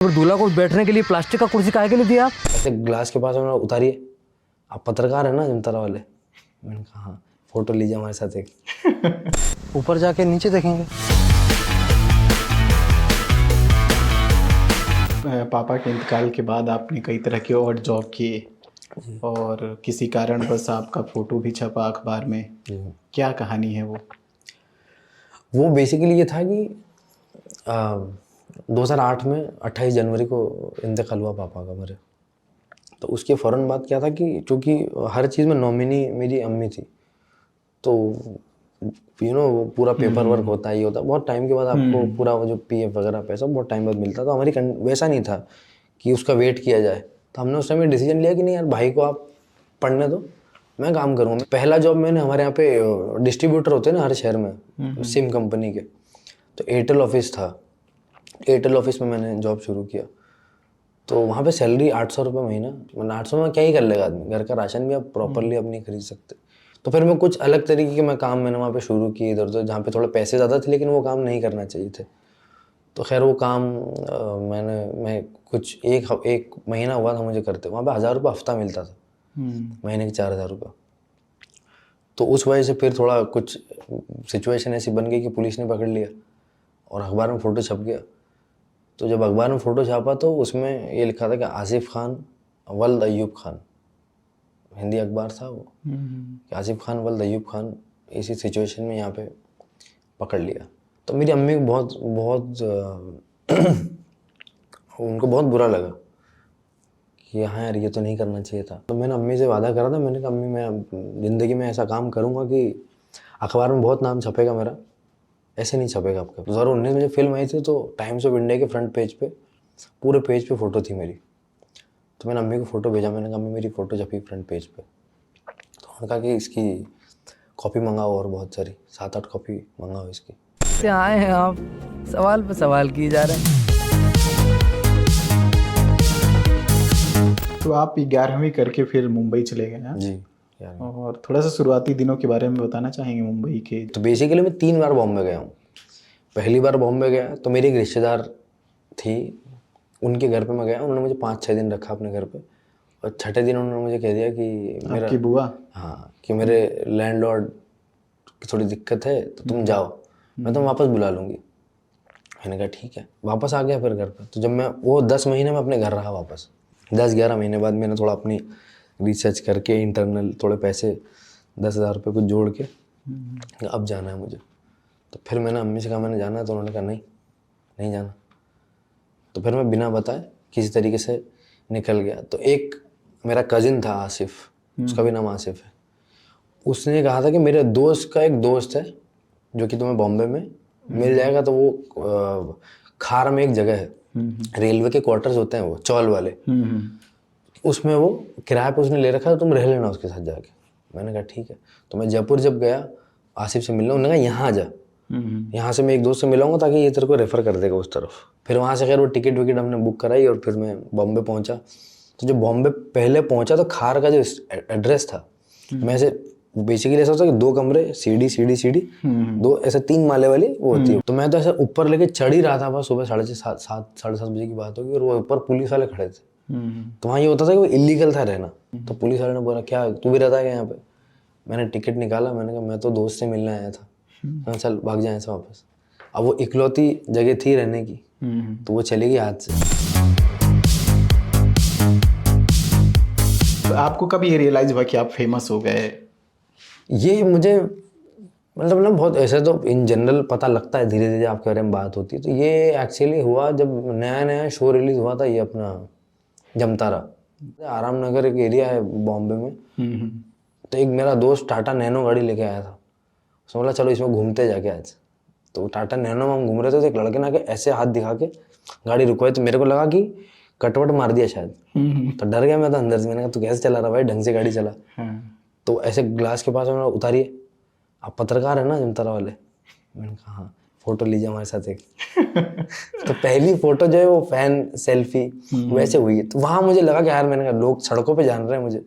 और दूल्हा को बैठने के लिए प्लास्टिक का कुर्सी काहे के लिए दिया आप? ऐसे ग्लास के पास में उतारिए, आप पत्रकार है ना जमतारा वाले। मैंने कहा हाँ, फोटो लीजिए हमारे साथ एक। ऊपर जाके नीचे देखेंगे। पापा के इंतकाल के बाद आपने कई तरह के और जॉब किए और किसी कारण बस आपका फोटो भी छपा अखबार में। क्या कहानी है वो बेसिकली ये था कि 2008 में 28 जनवरी को इंतकाल हुआ पापा का मेरे। तो उसके फ़ौरन बाद क्या था कि चूँकि हर चीज़ में नॉमिनी मेरी अम्मी थी, तो वो पूरा पेपर वर्क होता ही होता। बहुत टाइम के बाद आपको पूरा वो जो पीएफ वगैरह पैसा बहुत टाइम बाद मिलता। तो हमारी वैसा नहीं था कि उसका वेट किया जाए। तो हमने उस टाइम डिसीजन लिया कि नहीं यार, भाई को आप पढ़ने दो, मैं काम करूँगा। पहला जॉब मैंने, हमारे यहाँ पे डिस्ट्रीब्यूटर होते हैं ना हर शहर में सिम कंपनी के, तो एयरटेल ऑफिस था। एयरटेल ऑफिस में मैंने जॉब शुरू किया। तो वहाँ पे सैलरी 800 रुपये महीना। मतलब 800 में क्या ही कर लेगा आदमी, घर का राशन भी आप प्रॉपरली अब नहीं खरीद सकते। तो फिर मैं कुछ अलग तरीके के काम मैंने वहाँ पे शुरू किए इधर उधर, जहाँ पे थोड़े पैसे ज़्यादा थे लेकिन वो काम नहीं करना चाहिए थे। तो खैर वो काम मैं कुछ एक महीना हुआ था मुझे करते। वहाँ पे 1000 रुपये हफ्ता मिलता था, महीने के 4000 रुपये। तो उस वजह से फिर थोड़ा कुछ सिचुएशन ऐसी बन गई कि पुलिस ने पकड़ लिया और अखबार में फ़ोटो छप गया। तो जब अखबार में फ़ोटो छापा तो उसमें ये लिखा था कि आसिफ खान वल्द अयूब खान, हिंदी अखबार था वो, कि आसिफ खान वल्द अयूब खान इसी सिचुएशन में यहाँ पे पकड़ लिया। तो मेरी अम्मी को बहुत उनको बहुत बुरा लगा कि हाँ यार, ये तो नहीं करना चाहिए था। तो मैंने अम्मी से वादा करा था, मैंने कहा अम्मी, मैं ज़िंदगी में ऐसा काम करूँगा कि अखबार में बहुत नाम छपेगा मेरा, ऐसे नहीं छपेगा आपका। 2019 में जब फिल्म आई थी तो टाइम्स ऑफ इंडिया के फ्रंट पेज पे, पूरे पेज पे फ़ोटो थी मेरी। तो मैंने अम्मी को फ़ोटो भेजा, मैंने कहा अम्मी मेरी फ़ोटो छपी फ्रंट पेज पे। तो उन्होंने कहा कि इसकी कॉपी मंगाओ और बहुत सारी 7-8 कॉपी मंगाओ इसकी। से आए हैं आप, सवाल पे सवाल किए जा रहे हैं। तो आप 11वीं करके फिर मुंबई चले गए हैं? जी यार। और थोड़ा सा शुरुआती दिनों के बारे में बताना चाहेंगे मुंबई के? तो बेसिकली मैं 3 बार बॉम्बे गया हूँ। पहली बार बॉम्बे गया तो मेरी एक रिश्तेदार थी, उनके घर पे मैं गया। उन्होंने मुझे 5-6 दिन रखा अपने घर पे, और छठे दिन उन्होंने मुझे कह दिया कि मेरा, आपकी बुआ? हाँ, कि मेरे लैंडलॉर्ड की थोड़ी दिक्कत है तो तुम जाओ, मैं तुम वापस बुला लूँगी। मैंने कहा ठीक है। वापस आ गया फिर घर पे। तो जब मैं वो 10 महीने में अपने घर रहा वापस, 10-11 महीने बाद मैंने थोड़ा अपनी रिसर्च करके इंटरनल थोड़े पैसे 10,000 रुपये कुछ जोड़ के अब जाना है मुझे। तो फिर मैंने अम्मी से कहा मैंने जाना है, तो उन्होंने कहा नहीं जाना। तो फिर मैं बिना बताए किसी तरीके से निकल गया। तो एक मेरा कज़िन था आसिफ, उसका भी नाम आसिफ है। उसने कहा था कि मेरे दोस्त का एक दोस्त है जो कि तुम्हें बॉम्बे में मिल जाएगा। तो वो खार में एक जगह है, रेलवे के क्वार्टर्स होते हैं वो चौल वाले, उसमें वो किराए पे उसने ले रखा है, तो तुम रह लेना उसके साथ जाके। मैंने कहा ठीक है। तो मैं जयपुर जब गया आसिफ से मिलने, उन्होंने कहा यहाँ आ जा, यहाँ से मैं एक दोस्त से मिलाऊंगा ताकि ये तेरे को रेफ़र कर देगा उस तरफ। फिर वहाँ से खैर वो टिकट विकेट हमने बुक कराई और फिर मैं बॉम्बे पहुँचा। तो जब बॉम्बे पहले पहुँचा तो खार का जो एड्रेस था, मैं से बेसिकली ऐसा होता है कि 2 कमरे, सीढ़ी 2 ऐसे 3 माले वाली वो होती है। तो मैं तो ऐसे ऊपर लेके चढ़ ही रहा था, बस सुबह 7:30 बजे की बात होगी, और वो ऊपर पुलिस वाले खड़े थे। तो वहाँ ये होता था कि वो इलीगल था रहना। तो पुलिस वाले ने बोला क्या तू भी रहता है क्या यहाँ पे? मैंने टिकट निकाला, मैंने कहा मैं तो दोस्त से मिलने आया था। चल भाग जाए ऐसे वापस। अब वो इकलौती जगह थी रहने की, तो वो चली गई हाथ से। तो आपको कब ये रियलाइज हुआ कि आप फेमस हो गए? ये मुझे मतलब ना बहुत ऐसे तो इन जनरल पता लगता है, धीरे धीरे आपके बारे में बात होती है। तो ये एक्चुअली हुआ जब नया शो रिलीज हुआ था, ये अपना जमतारा। आराम नगर एक एरिया है बॉम्बे में। तो एक मेरा दोस्त टाटा नैनो गाड़ी लेके आया था। उसने बोला चलो इसमें घूमते जाके आज। तो टाटा नैनो में हम घूम रहे थे, तो एक लड़के ने आके ऐसे हाथ दिखा के गाड़ी रुकवाई। तो मेरे को लगा कि कटवट मार दिया शायद। तो डर गया मैं तो अंदर से। मैंने कहा तू कैसे चला रहा भाई, ढंग से गाड़ी चला। तो ऐसे ग्लास के पास में उतारिए, आप पत्रकार है ना जमतारा वाले? मैंने कहा हाँ, फोटो लीजिए हमारे साथ एक। तो पहली फोटो जो है वो फैन सेल्फी वैसे हुई। तो वहाँ मुझे लगा कि यार, मैंने कहा लोग सड़कों पे जान रहे हैं मुझे,